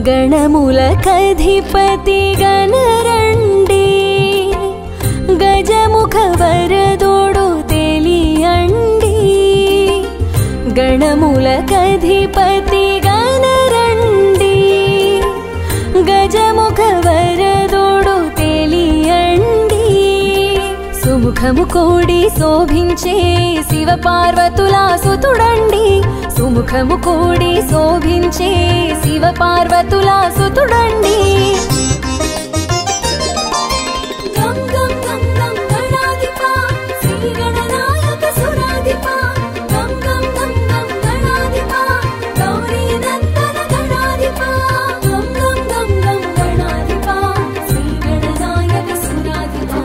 गणमुलकधिपति गणरण्डी गजमुख वरदोडु तेलियंडी गणमुलकधिपति गणरण्डी गजमुख वरदोडु तेलियंडी सुमुखमु कोडी शोभिंचे शिव पार्वतुला सुतुडंडी सुमुखमु कोडी शोभिंचे शिव पार्वतुला सुतुडंडी गम गम गम गम गणाधिपा श्री गणनायक सुराधिपा गम गम गम गम गणाधिपा गौरी नंदन गणाधिपा गम गम गम गम गणाधिपा श्री गणनायक सुराधिपा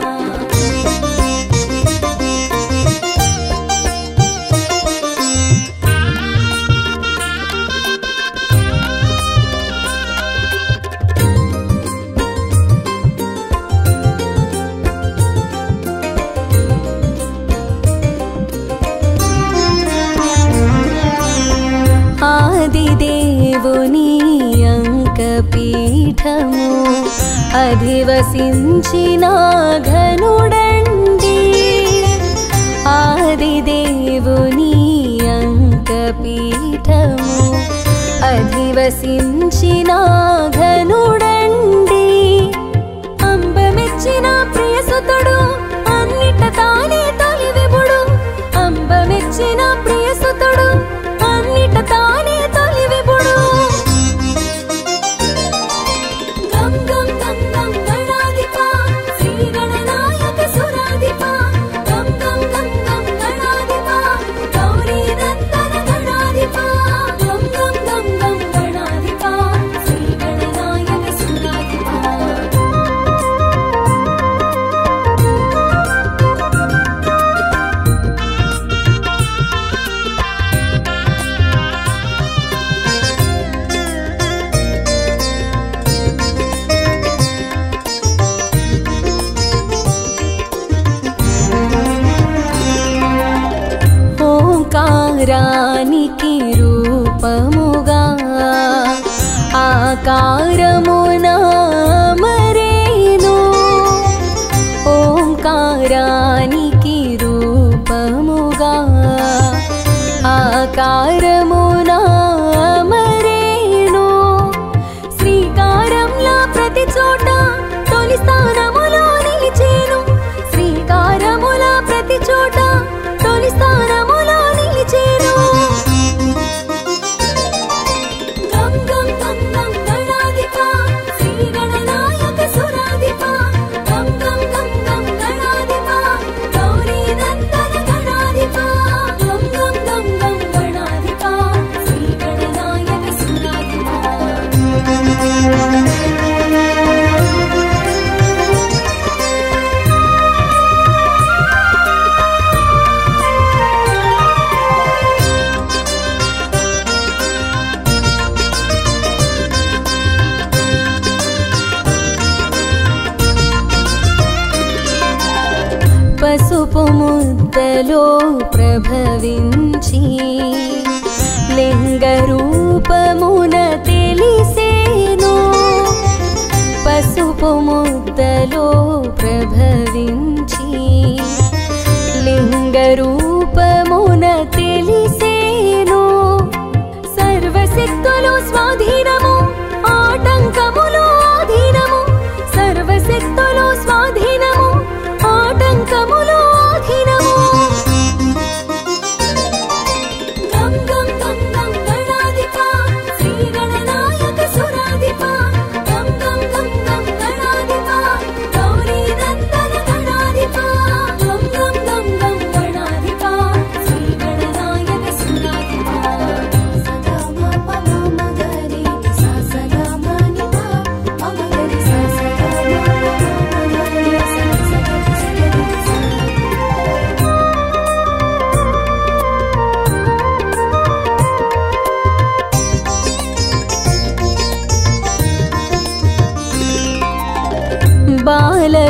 आदिदेवुनी अंकपीठमु अधिवसिंचिन घनुडंडी आदिदेवुनी अंकपीठमु अधिवसिंचिन घनुडंडी अंबमेच्चिन प्रियसुतुडु अन्निट ताने तोलि विभुडु अंबमेच्चिन प्रियसुतुडु अन्निट ताने तोलि विभुडु गम गम गम गम गणाधिपा श्री गणनायक सुराधिपा गम गम गम गम गणाधिपा गौरी नंदन गणाधिपा गम गम गम गम गणाधिपा श्री गणनायक सुराधिपा ఓంకారానికి రూపముగా ఆకారమున మరేను ఓంకారానికి రూపముగా ఆకారమున మరేను శ్రీకారంలా ప్రతి చోట తొలి స్థానములో నిలిచేను శ్రీకారములా ప్రతి చోట తొలి స్థానములో నిలిచేను గం గం గం గం గణాధిపా శ్రీ గణనాయక సురాధిపా గం గం గం గం గణాధిపా గౌరీ నందన గణాధిపా గం గం గం గం గణాధిపా శ్రీ గణనాయక సురాధిపా పసుపు ముద్దలో ప్రభవించి లింగ రూపమున తెలిసేను పసుపు ముద్దలో ప్రభవించి లింగ రూపమున తెలిసేను సర్వశక్తులు స్వాధీనము ఆటంకములు ఆధీనము సర్వశక్తులు స్వాధీనము ఆటంకములు ఆధీనము గం గం గం గం గణాధిపా శ్రీ గణనాయక సురాధిపా గం గం గం గం గణాధిపా గౌరీ నందన గణాధిపా గం గం గం గం గణాధిపా శ్రీ గణనాయక సురాధిపా సదా మా పమ మగరి సా సదా మా నిపా మగరి సా సదా మా మగరి సా సదా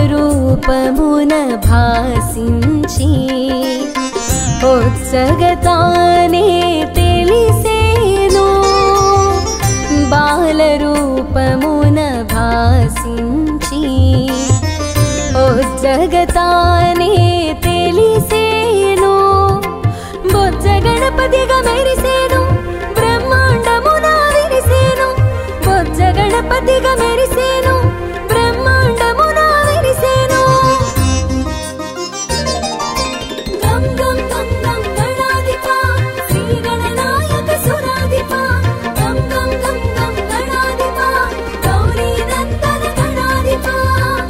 బాలరూపమున భాసించి ఉత్సగతానే తెలిసేను బాలరూప తానే తెలిసేను బొజ్జ గణపతిగా మెరిసేను బ్రహ్మాండమున విరిసేను బొజ్జ గణపతిగా మెరిసేను బ్రహ్మాండమున విరిసేను గం గం గం గం గణాధిప శ్రీ గణనాయక సురాధిప గం గం గం గం గణాధిప గౌరీ నందన గణాధిప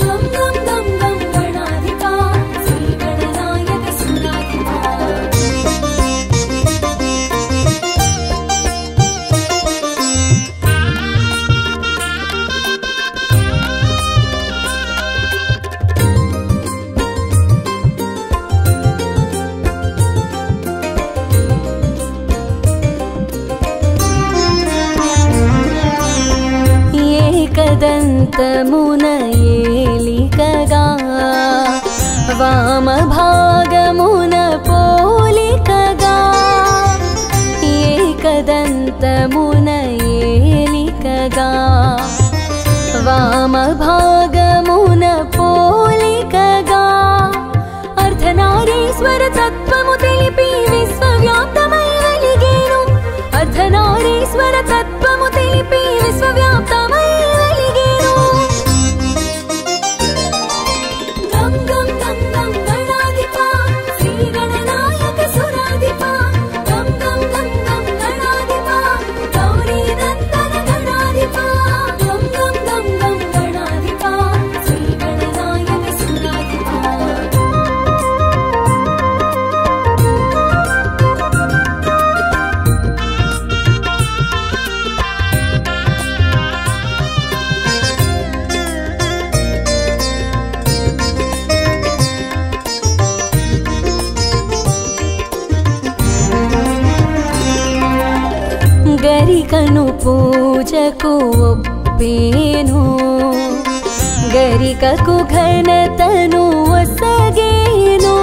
గం గం గం గం గణాధిప శ్రీ గణనాయక సురాధిప ఏకదంతమున ఏలికగా వామభాగమున పోలికగా ఏకదంతమున ఏలికగా వామభాగమున పోలికగా అర్ధనారీశ్వర తత్వము తెలిపి విశ్వవ్యాప్తమై వెలిగేను అర్ధనారీశ్వర తత్వము తెలిపి విశ్వవ్యాప్తమై వెలిగేను గం గం గం గం గణాధిప శ్రీ గణనాయక సురాధిప గం గం గం గం గణాధిప గౌరీ నందన గణాధిప గం గం గం గం గణాధిప శ్రీ గణనాయక సురాధిప గరికను పూజకు ఒప్పేను గరికకు ఘనతను ఒసగేను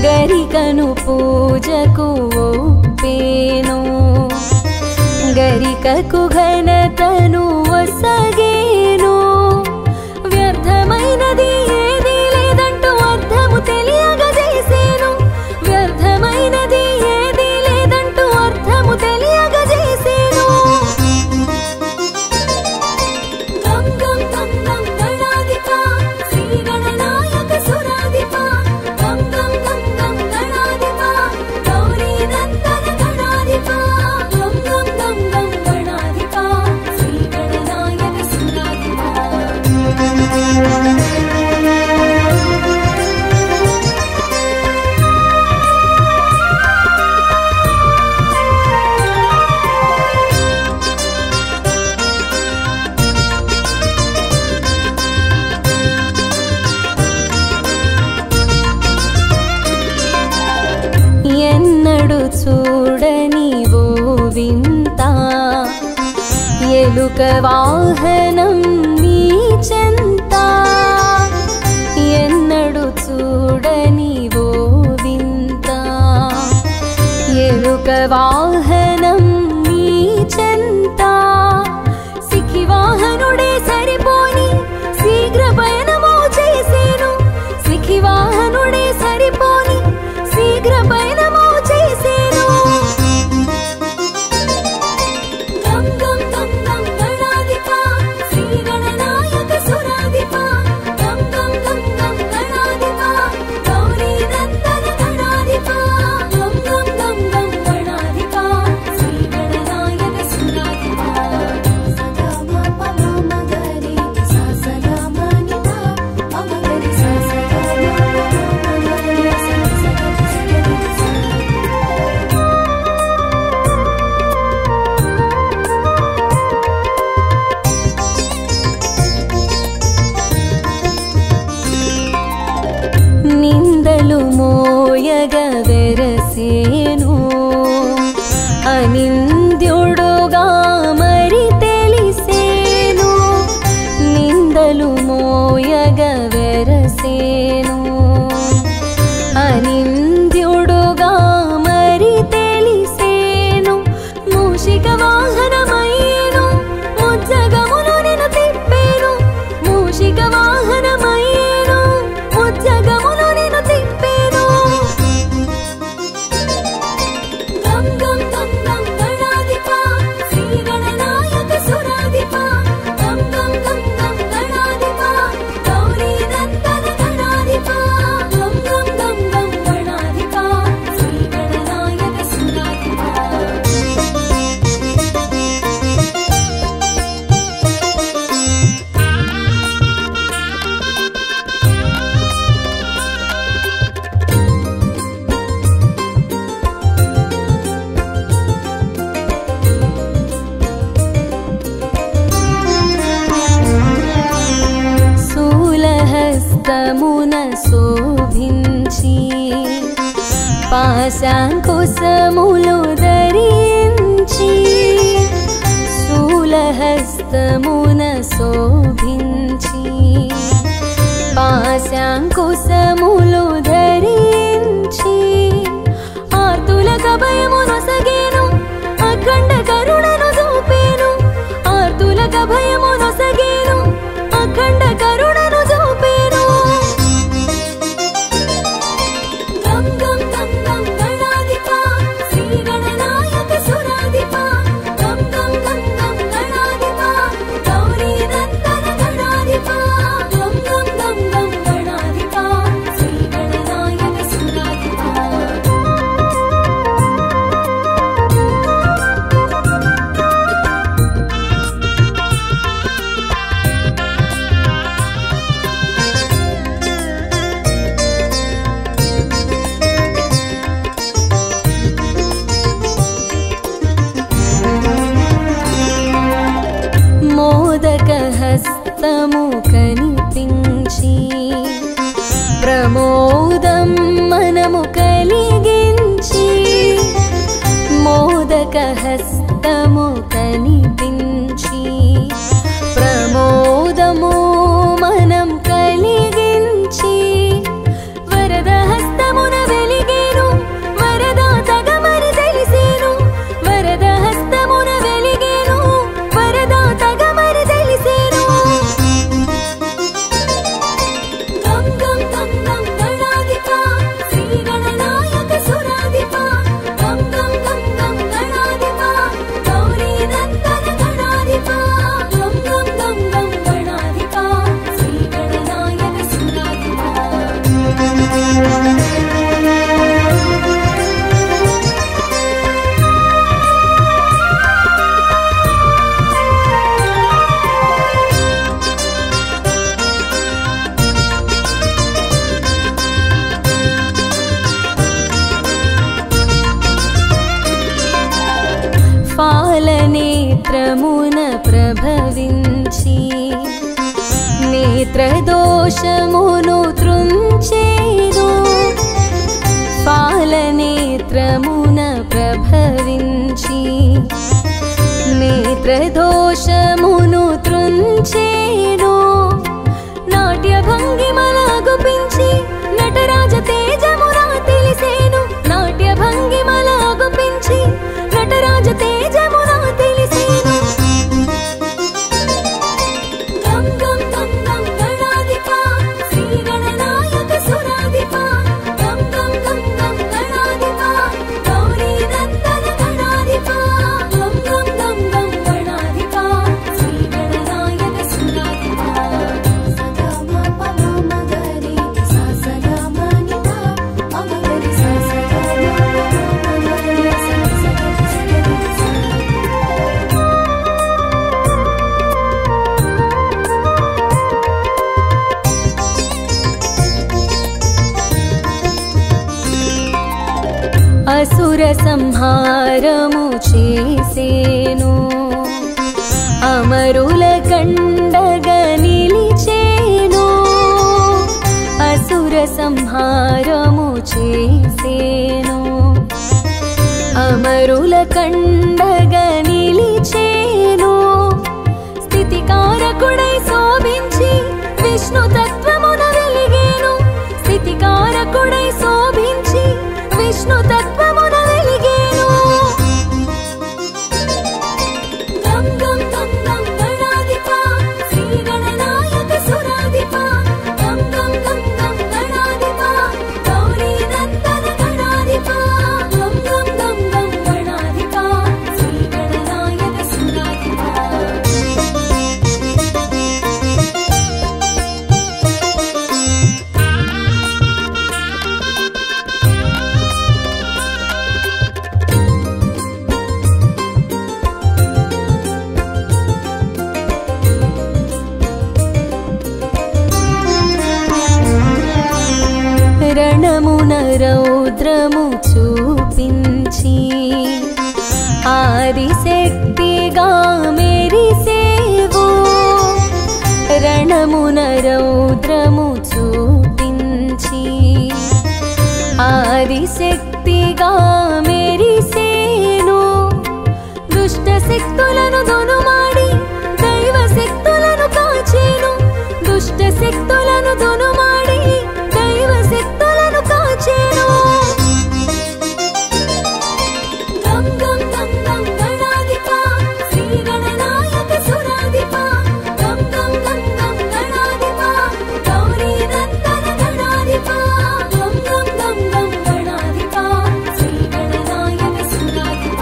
గరికను పూజకు ఒప్పేను గరికకు ఘనతను ఒసగేను వ్యర్థమైనది ఏదీ లేదంటూ అర్థము తెలియగజేసేను వ్యర్థమైనది ఏదీ లేదంటూ అర్థము తెలియగజేసేను గం గం గం గం గణాధిప శ్రీ గణనాయక సురాధిప గం గం గం గం గణాధిప గౌరీ నందన గణాధిప గం గం గం గం గణాధిప శ్రీ గణనాయక సురాధిప ఎన్నడు చూడని ఓ వింత ఎలుక వాహనం నీ చెంత ఎన్నడు చూడని ఓ వింత ఎలుక వాహనం నీ చెంత సిఖి వాహనుడే సరిపోని శీఘ్ర పయనము చేసేను సిఖి వాహనుడే సరిపోని శీఘ్ర పయనము చేసేను గం గం గం గం గణాధిప శ్రీ గణనాయక సురాధిప గం గం గం గం గణాధిప గౌరీ నందన గణాధిప గం గం గం గం గణాధిప శ్రీ గణనాయక సురాధిప సదా మ ప మ మ గరి సా సదా మ ని ధ మ మ గరి సా సదా మ మ గరి సా సదా గరి సా నిందలు మోయగ వెరసేను అనింద్యుడుగా మరి తెలిసేను నిందలు మోయగ వెరసేను అనింద్యుడుగా మరి తెలిసేను మూషిక వాహనమయ్యేను ముజ్జగమును నిన్ను తిప్పేను మూషిక వాహనమయ్యేను హస్తమున శోభించి పాశాంకుశములు ధరించి శూలహస్తమున శోభించి పాశాంకుశములు ధరించి ఆర్తులకు అభయమును సగేను అఖండ కరుణను చూపేను ఆర్తులకు అభయమును సగేను అఖండ కరుణను చూపేను గం గం గం గం గణాధిప శ్రీ గణనాయక సురాధిప గం గం గం గం గణాధిప గౌరీ నందన గణాధిప గం గం గం గం గణాధిప శ్రీ గణనాయక సురాధిప హస్తము కనిపించి ప్రమోదం మనము కలిగించి మోదక హస్తము కనిపించి ప్రమోదము మనం కలిగించి వరద హస్తమున వెలిగేను వరదాతగా మరి తెలిసేను వరద హస్తమున వెలిగేను వరదాతగా మరి తెలిసేను గం గం గం గం గణాధిప శ్రీ గణనాయక సురాధిప గం గం గం గం గణాధిప గౌరీ నందన గణాధిప గం గం గం గం గణాధిప శ్రీ గణనాయక సురాధిప పాలనేత్రమున ప్రభవించి నేత్రదోషమును త్రుంచేదు పాలనేత్రమున ప్రభవించి నేత్రదోషమును త్రుంచేదు నాట్య భంగిమలాగుపించి నటరాజ తేజమునా తెలిసేను నాట్య భంగిమలాగుపించి నటరాజ తేజమునా తెలిసేను గం గం గం గం గణాధిప శ్రీ గణనాయక సురాధిప గం గం గం గం గణాధిప గౌరీ నందన గణాధిప గం గం గం గం గణాధిప శ్రీ గణనాయక సురాధిప సదా మ ప మ మ గరి సా సదా మ ని ధ మ మ గరి సా సదా మ మ గరి సా సదా అసుర సంహారము చేసేను అమరుల కండగా నిలిచేను అసుర సంహారము చేసేను అమరుల కండగా నిలిచేను స్థితికారకుడై శోభించి విష్ణు తత్వమున వెలిగేను స్థితికారకుడై శోభించి విష్ణు తత్వమున వెలిగేను గం గం గం గం గణాధిప శ్రీ గణనాయక సురాధిప గం గం గం గం గణాధిప గౌరీ నందన గణాధిప గం గం గం గం గణాధిప శ్రీ గణనాయక సురాధిప రణమున రౌద్రము చూపించి ఆదిశక్తిగా మెరిసేవు రణమున రౌద్రము చూపించి ఆదిశక్తిగా మెరిసేను దుష్ట శక్తులను దొనుమాడి దైవ శక్తులను కాచేను దుష్ట శక్తులను దొనుమాడి దైవ శక్తులను కాచేను గం గం గం గం గణాధిప శ్రీ గణనాయక సురాధిప గం గం గం గం గణాధిప గౌరీ నందన గణాధిప గం గం గం గం గణాధిప శ్రీ గణనాయక సురాధిప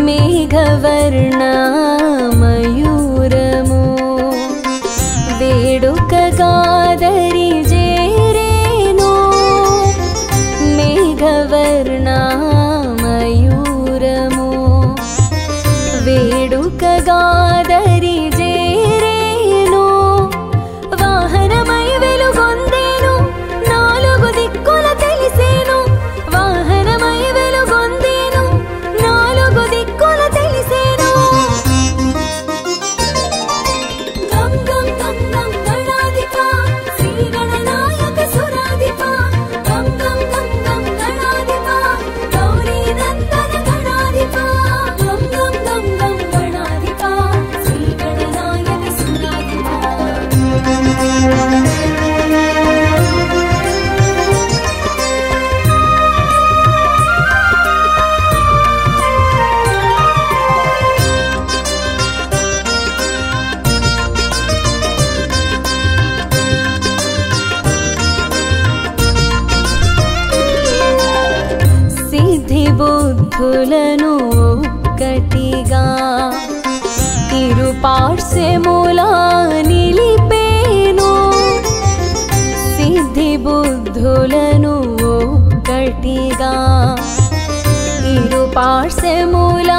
మేఘవర్ణ మయూరము వేడుకగాదరి జేరేను మేఘవర్ణ మయూరము వేడుకగాదరి జేరేను వాహనమై వెలుగొందేను నాలుగు దిక్కుల తెలిసేను వాహనమై వెలుగొందేను నాలుగు దిక్కుల తెలిసేను గం గం గం గం గణాధిప శ్రీ గణనాయక సురాధిప గం గం గం గం గణాధిప గౌరీ నందన గణాధిప గం గం గం గం గణాధిప శ్రీ గణనాయక సురాధిప సిద్ధి బుద్ధులను ఒక్కటిగా ఇరు పార్శ్వముల నిలిపేను సిద్ధి బుద్ధులను ఒక్కటిగా ఇరు పార్శ్వముల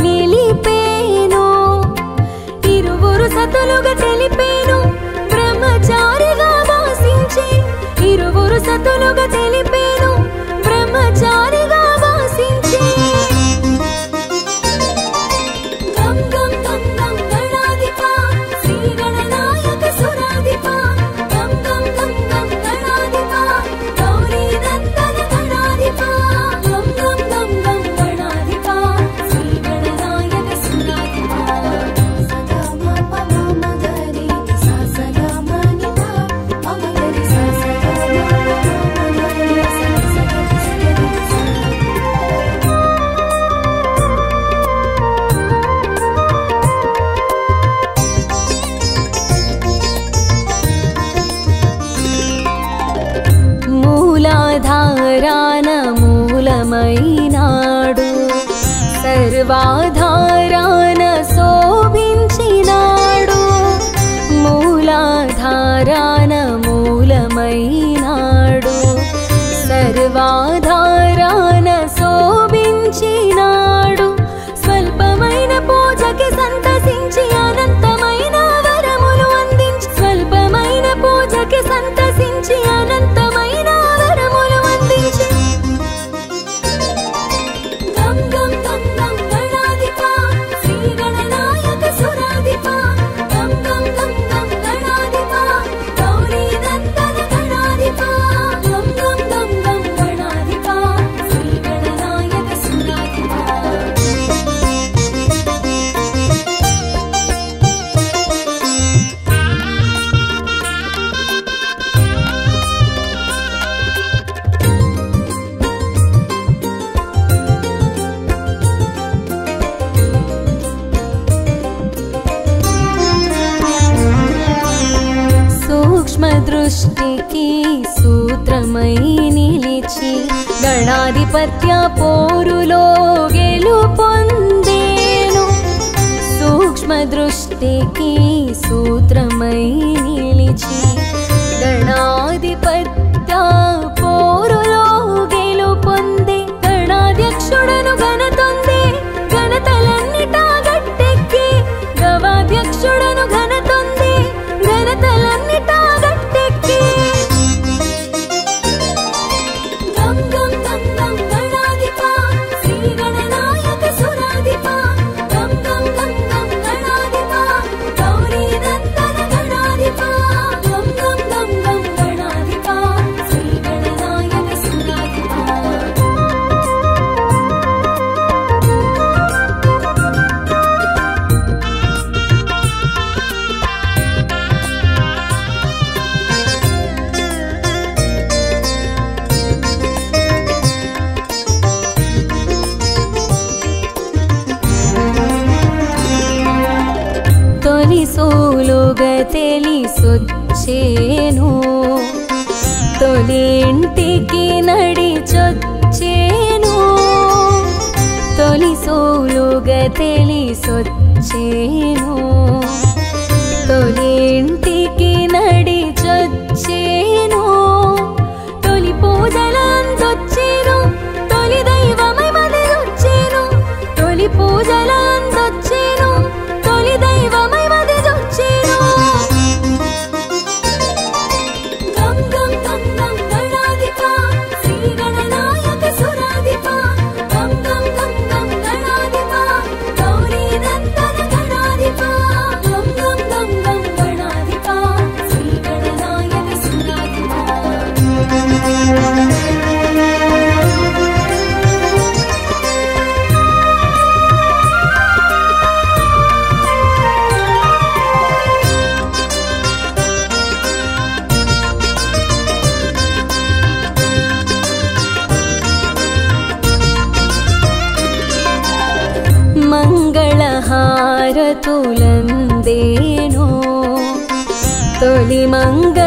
నిలిపేను ఇరువురు సతులుగా తెలిపేను బ్రహ్మచారిగా వాసించే ఇరువురు సతులుగా తెలిపేను బ్రహ్మచారిగా వాసించే గం గం గం గం గణాధిప శ్రీ గణనాయక సురాధిప గం గం గం గం గణాధిప గౌరీ నందన గణాధిప గం గం గం గం గణాధిప శ్రీ గణనాయక సురాధిప సదా మ ప మ మ గరి సా సదా మ ని ధ మ మ గరి సా సదా మ ప మ గరి సా సదా మూలాధారాన మూలమైనాడు సర్వాధారాన శోభించినాడు మూలాధారాన మూలమైనాడు సర్వాధారాన శోభించినాడు స్వల్పమైన పూజకి సంతసించి అనంతమైన వరములు అందించి స్వల్పమైన పూజకి సంతసించి అనంతమైన వరములు అందించి గం గం గం గం గణాధిప శ్రీ గణనాయక సురాధిప గం గం గం గం గణాధిప గౌరీ నందన గణాధిప గం గం గం గం గణాధిప శ్రీ గణనాయక సురాధిప సూక్ష్మ దృష్టికి సూత్రమై నిలిచి గణాధిపత్య పోరులో గెలుపొందేను సూక్ష్మ దృష్టికి సూత్రమై నిలిచి గణాధిపత్య పోరులో గెలుపొందే గణాధ్యక్షుడను ఘనతొందే ఘనతలన్నిటా గట్టెక్కి గవాధ్యక్షుడను ఘనత సూలుగా తెలిసొచ్చేను తొలింటికి నడిచొచ్చేను తొలి సూలుగా తెలిసొచ్చేను తొలింటికి నడిచొచ్చేను తొలి పూజలందొచ్చేను తొలి దైవమై మదిలొచ్చేను తొలి పూజలందొచ్చేను తొలి దైవమై మదిలొచ్చేను గం గం గం గం గణాధిప శ్రీ గణనాయక సురాధిప గం గం గం గం గణాధిప గౌరీ నందన గణాధిప గం గం గం గం గణాధిప శ్రీ గణనాయక సురాధిప మంగళహారతులందేనో తొలి మంగళ